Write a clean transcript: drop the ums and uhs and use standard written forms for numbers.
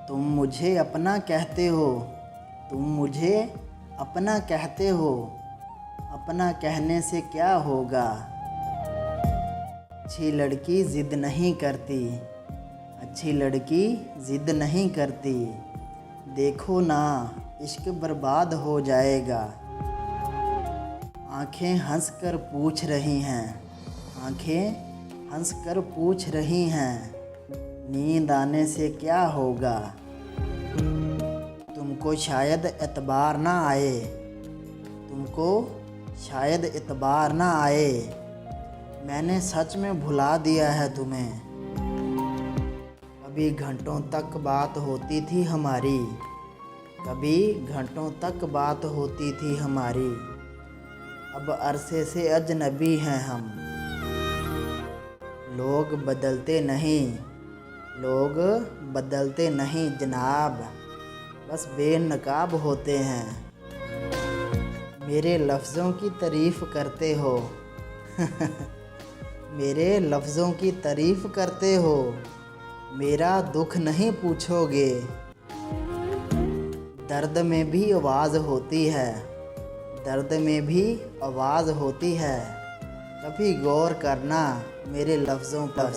तुम मुझे अपना कहते हो, तुम मुझे अपना कहते हो, अपना कहने से क्या होगा। अच्छी लड़की ज़िद नहीं करती, अच्छी लड़की ज़िद नहीं करती, देखो ना इश्क बर्बाद हो जाएगा। आंखें हंस कर पूछ रही हैं, आंखें हंस कर पूछ रही हैं, नींद आने से क्या होगा। तुमको शायद एतबार ना आए, तुमको शायद एतबार ना आए, मैंने सच में भुला दिया है तुम्हें। कभी घंटों तक बात होती थी हमारी, कभी घंटों तक बात होती थी हमारी, अब अरसे से अजनबी हैं हम। लोग बदलते नहीं, लोग बदलते नहीं जनाब, बस बेनकाब होते हैं। मेरे लफ्ज़ों की तारीफ़ करते हो मेरे लफ्ज़ों की तारीफ़ करते हो, मेरा दुख नहीं पूछोगे। दर्द में भी आवाज़ होती है, दर्द में भी आवाज़ होती है, कभी गौर करना मेरे लफ्ज़ों पर।